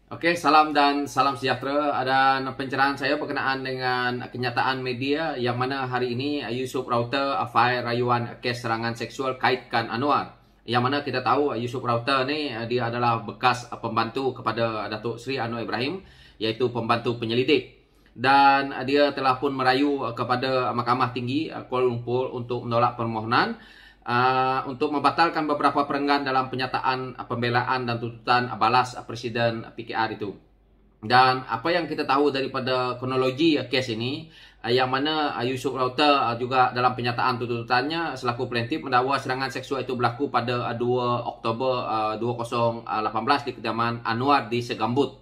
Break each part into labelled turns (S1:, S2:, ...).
S1: Oke, salam dan salam sejahtera. Dan pencerahan saya berkenaan dengan kenyataan media yang mana hari ini Yusuf Rauter file rayuan kes serangan seksual kaitkan Anwar. Yang mana kita tahu Yusuf Rauter ni dia adalah bekas pembantu kepada Datuk Seri Anwar Ibrahim, iaitu pembantu penyelidik. Dan dia telah pun merayu kepada Mahkamah Tinggi Kuala Lumpur untuk menolak permohonan untuk membatalkan beberapa perenggan dalam penyataan pembelaan dan tuntutan balas Presiden PKR itu. Dan apa yang kita tahu daripada kronologi kes ini, yang mana Yusuf Rauter juga dalam penyataan tuntutannya selaku plaintiff mendakwa serangan seksual itu berlaku pada 2 Oktober 2018 di kediaman Anwar di Segambut.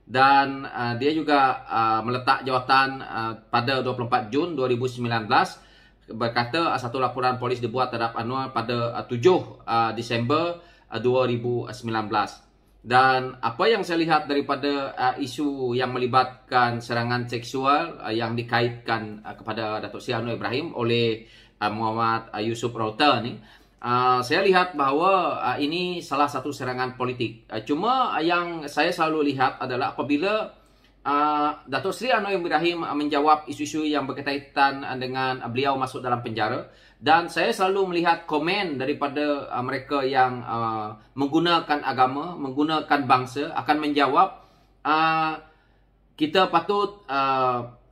S1: Dan dia juga meletak jawatan pada 24 Jun 2019 berkata satu laporan polis dibuat terhadap Anwar pada 7 Disember 2019. Dan apa yang saya lihat daripada isu yang melibatkan serangan seksual yang dikaitkan kepada Datuk Seri Anwar Ibrahim oleh Muhammad Yusuf Rauter ni, saya lihat bahawa ini salah satu serangan politik. Cuma yang saya selalu lihat adalah apabila Datuk Seri Anwar Ibrahim menjawab isu-isu yang berkaitan dengan beliau masuk dalam penjara, dan saya selalu melihat komen daripada mereka yang menggunakan agama, menggunakan bangsa akan menjawab kita patut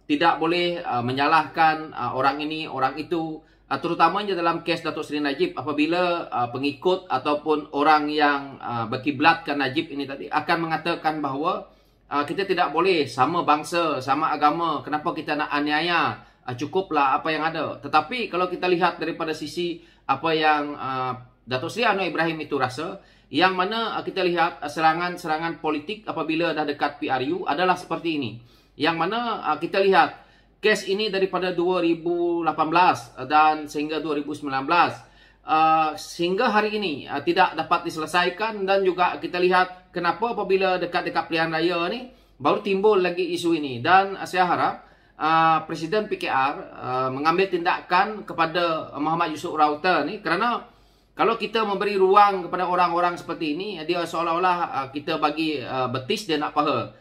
S1: tidak boleh menyalahkan orang ini, orang itu, terutamanya dalam kes Datuk Seri Najib apabila pengikut ataupun orang yang berkiblatkan Najib ini tadi akan mengatakan bahawa kita tidak boleh sama bangsa, sama agama. Kenapa kita nak aniaya? Cukuplah apa yang ada. Tetapi kalau kita lihat daripada sisi apa yang Datuk Seri Anwar Ibrahim itu rasa, yang mana kita lihat serangan-serangan politik apabila dah dekat PRU adalah seperti ini. Yang mana kita lihat kes ini daripada 2018 dan sehingga 2019. Sehingga hari ini tidak dapat diselesaikan, dan juga kita lihat kenapa apabila dekat-dekat pilihan raya ni baru timbul lagi isu ini. Dan saya harap Presiden PKR mengambil tindakan kepada Muhammad Yusuf Rauter ni, kerana kalau kita memberi ruang kepada orang-orang seperti ini, dia seolah-olah kita bagi betis dia nak paha.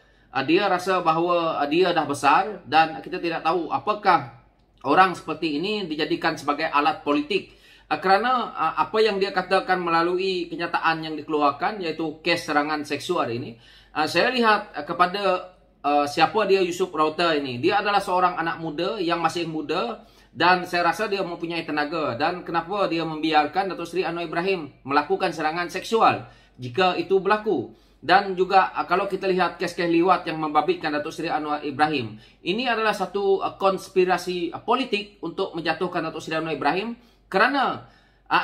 S1: Dia rasa bahawa dia dah besar, dan kita tidak tahu apakah orang seperti ini dijadikan sebagai alat politik. Kerana apa yang dia katakan melalui kenyataan yang dikeluarkan, iaitu kes serangan seksual ini, saya lihat kepada siapa dia Yusuf Rauter ini. Dia adalah seorang anak muda yang masih muda, dan saya rasa dia mempunyai tenaga. Dan kenapa dia membiarkan Datuk Seri Anwar Ibrahim melakukan serangan seksual jika itu berlaku? Dan juga kalau kita lihat kes-kes liwat yang membabitkan Datuk Seri Anwar Ibrahim, ini adalah satu konspirasi politik untuk menjatuhkan Datuk Seri Anwar Ibrahim. Kerana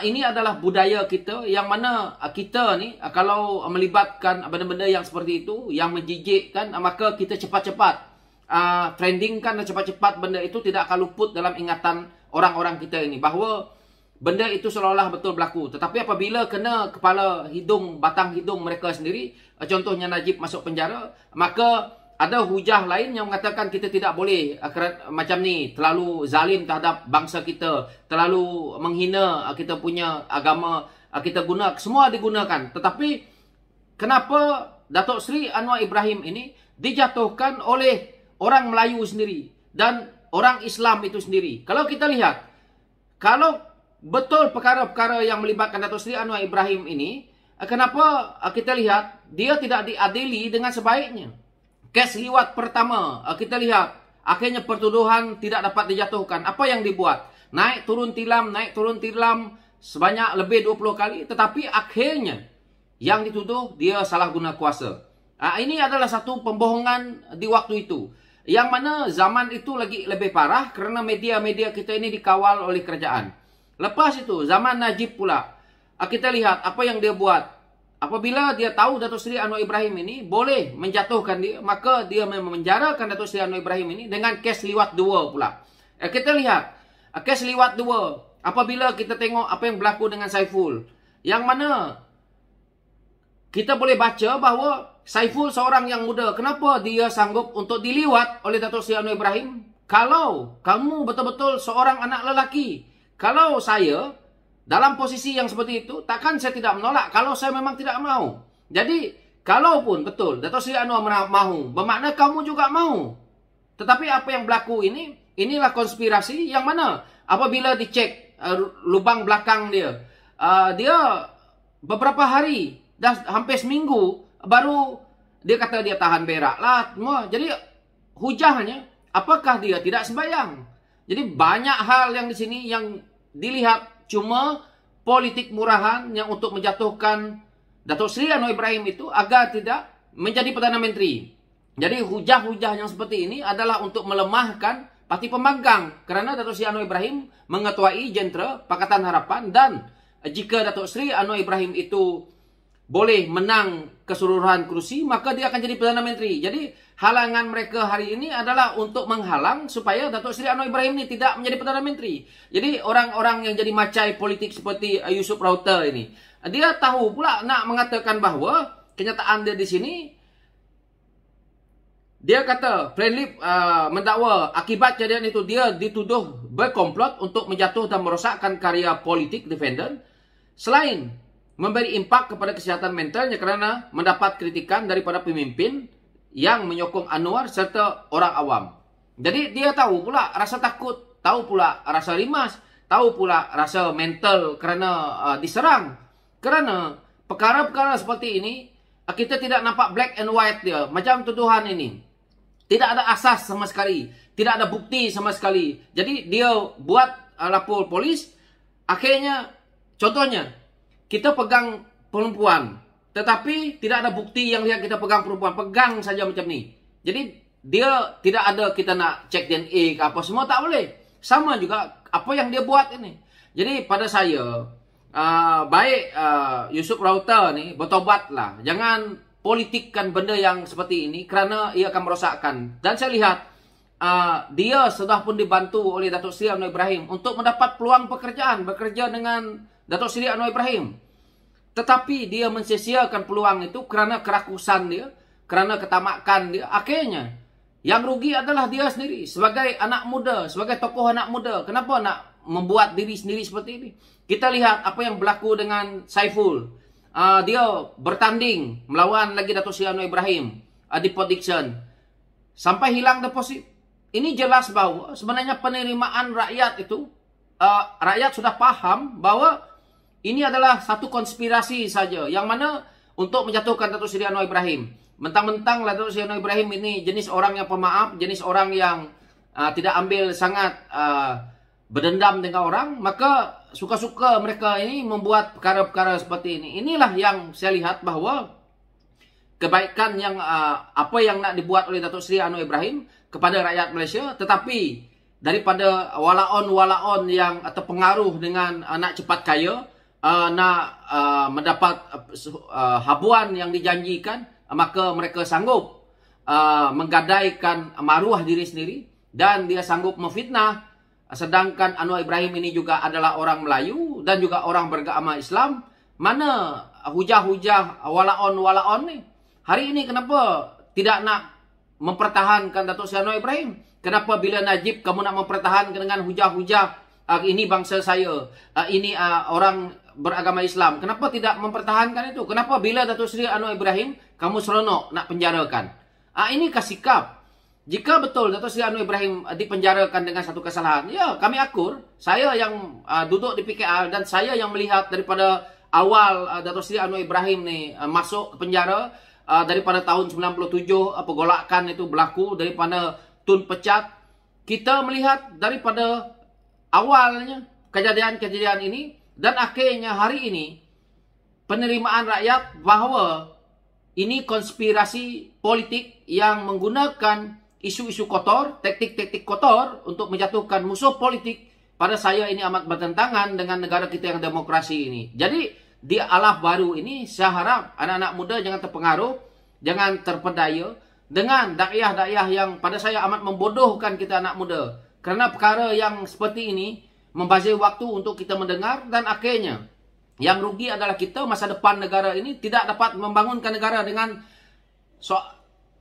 S1: ini adalah budaya kita, yang mana kita ni kalau melibatkan benda-benda yang seperti itu, yang menjijikkan, maka kita cepat-cepat trendingkan dan cepat-cepat benda itu tidak akan luput dalam ingatan orang-orang kita ini, bahawa benda itu seolah-olah betul berlaku. Tetapi apabila kena kepala hidung, batang hidung mereka sendiri, contohnya Najib masuk penjara, maka ada hujah lain yang mengatakan kita tidak boleh macam ni, terlalu zalim terhadap bangsa kita, terlalu menghina kita punya agama, kita guna, semua digunakan. Tetapi kenapa Datuk Seri Anwar Ibrahim ini dijatuhkan oleh orang Melayu sendiri dan orang Islam itu sendiri? Kalau kita lihat, kalau betul perkara-perkara yang melibatkan Datuk Seri Anwar Ibrahim ini, kenapa kita lihat dia tidak diadili dengan sebaiknya? Kes liwat pertama, kita lihat akhirnya pertuduhan tidak dapat dijatuhkan. Apa yang dibuat? Naik turun tilam sebanyak lebih 20 kali. Tetapi akhirnya yang dituduh dia salah guna kuasa. Ini adalah satu pembohongan di waktu itu, yang mana zaman itu lagi lebih parah kerana media-media kita ini dikawal oleh kerajaan. Lepas itu zaman Najib pula, kita lihat apa yang dia buat. Apabila dia tahu Datuk Seri Anwar Ibrahim ini boleh menjatuhkan dia, maka dia memenjarakan Datuk Seri Anwar Ibrahim ini dengan kes liwat 2 pula. Kita lihat kes liwat 2 apabila kita tengok apa yang berlaku dengan Saiful, yang mana kita boleh baca bahawa Saiful seorang yang muda. Kenapa dia sanggup untuk diliwat oleh Datuk Seri Anwar Ibrahim? Kalau kamu betul-betul seorang anak lelaki, kalau saya dalam posisi yang seperti itu, takkan saya tidak menolak kalau saya memang tidak mau. Jadi kalaupun betul Datuk Seri Anwar mahu, bermakna kamu juga mahu. Tetapi apa yang berlaku inilah konspirasi yang mana apabila dicek lubang belakang dia, dia beberapa hari, dah hampir seminggu, baru dia kata dia tahan berak lah. Jadi hujahnya, apakah dia tidak sembahyang? Jadi banyak hal yang di sini yang dilihat cuma politik murahan yang untuk menjatuhkan Datuk Seri Anwar Ibrahim itu agar tidak menjadi Perdana Menteri. Jadi hujah-hujah yang seperti ini adalah untuk melemahkan parti pembangkang. Kerana Datuk Seri Anwar Ibrahim mengetuai jentera Pakatan Harapan, dan jika Datuk Seri Anwar Ibrahim itu boleh menang keseluruhan kursi, maka dia akan jadi Perdana Menteri. Jadi halangan mereka hari ini adalah untuk menghalang supaya Datuk Seri Anwar Ibrahim ini tidak menjadi Perdana Menteri. Jadi orang-orang yang jadi macai politik seperti Yusuf Rauter ini, dia tahu pula nak mengatakan bahawa kenyataan dia di sini, dia kata Friendly mendakwa akibat kejadian itu dia dituduh berkomplot untuk menjatuh dan merosakkan karya politik defendant, selain memberi impak kepada kesihatan mentalnya kerana mendapat kritikan daripada pemimpin yang menyokong Anwar serta orang awam. Jadi dia tahu pula rasa takut, tahu pula rasa rimas, tahu pula rasa mental kerana diserang. Kerana perkara-perkara seperti ini, kita tidak nampak black and white dia. Macam tuduhan ini, tidak ada asas sama sekali, tidak ada bukti sama sekali. Jadi dia buat lapor polis, akhirnya contohnya kita pegang perempuan, tetapi tidak ada bukti yang lihat kita pegang perempuan, pegang saja macam ni. Jadi dia tidak ada kita nak cek DNA ke apa, semua tak boleh. Sama juga apa yang dia buat ini. Jadi pada saya, baik Yusuf Rauter ni bertobatlah, jangan politikkan benda yang seperti ini kerana ia akan merosakkan. Dan saya lihat dia sudah pun dibantu oleh Datuk Seri Anwar Ibrahim untuk mendapat peluang pekerjaan, bekerja dengan Datuk Seri Anwar Ibrahim. Tetapi dia mensia-siakan peluang itu kerana kerakusan dia, kerana ketamakan dia. Akhirnya yang rugi adalah dia sendiri sebagai anak muda, sebagai tokoh anak muda. Kenapa nak membuat diri sendiri seperti ini? Kita lihat apa yang berlaku dengan Saiful. Dia bertanding melawan lagi Datuk Seri Anwar Ibrahim di prediction sampai hilang deposit. Ini jelas bahawa sebenarnya penerimaan rakyat itu, rakyat sudah faham bahawa ini adalah satu konspirasi saja yang mana untuk menjatuhkan Datuk Seri Anwar Ibrahim. Mentang-mentang Datuk Seri Anwar Ibrahim ini jenis orang yang pemaaf, jenis orang yang tidak ambil sangat berdendam dengan orang, maka suka-suka mereka ini membuat perkara-perkara seperti ini. Inilah yang saya lihat bahawa kebaikan yang apa yang nak dibuat oleh Datuk Seri Anwar Ibrahim kepada rakyat Malaysia, tetapi daripada walaon-walaon yang terpengaruh dengan nak cepat kaya, nak mendapat habuan yang dijanjikan, maka mereka sanggup menggadaikan maruah diri sendiri dan dia sanggup memfitnah. Sedangkan Anwar Ibrahim ini juga adalah orang Melayu dan juga orang beragama Islam. Mana hujah-hujah walaon-walaon ni? Hari ini kenapa tidak nak mempertahankan Datuk Seri Anwar Ibrahim? Kenapa bila Najib kamu nak mempertahankan dengan hujah-hujah ini bangsa saya, ini orang beragama Islam? Kenapa tidak mempertahankan itu? Kenapa bila Datuk Seri Anwar Ibrahim kamu seronok nak penjarakan? Inikah sikap? Jika betul Datuk Seri Anwar Ibrahim dipenjarakan dengan satu kesalahan, ya kami akur. Saya yang duduk di PKR dan saya yang melihat daripada awal Datuk Seri Anwar Ibrahim ni masuk ke penjara, daripada tahun 97 pergolakan itu berlaku, daripada Tun Pecat. Kita melihat daripada awalnya kejadian-kejadian ini dan akhirnya hari ini penerimaan rakyat bahawa ini konspirasi politik yang menggunakan isu-isu kotor, taktik-taktik kotor untuk menjatuhkan musuh politik. Pada saya ini amat bertentangan dengan negara kita yang demokrasi ini. Jadi di alah baru ini saya harap anak-anak muda jangan terpengaruh, jangan terpedaya dengan dakwah-dakwah yang pada saya amat membodohkan kita anak muda. Kerana perkara yang seperti ini membazir waktu untuk kita mendengar dan akhirnya yang rugi adalah kita. Masa depan negara ini tidak dapat membangunkan negara dengan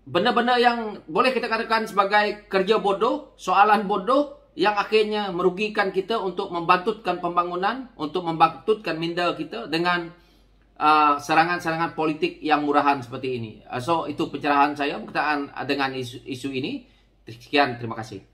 S1: benda-benda yang boleh kita katakan sebagai kerja bodoh, soalan bodoh yang akhirnya merugikan kita untuk membantutkan pembangunan, untuk membantutkan minda kita dengan serangan-serangan politik yang murahan seperti ini. So itu pencerahan saya berkaitan dengan isu ini. Sekian, terima kasih.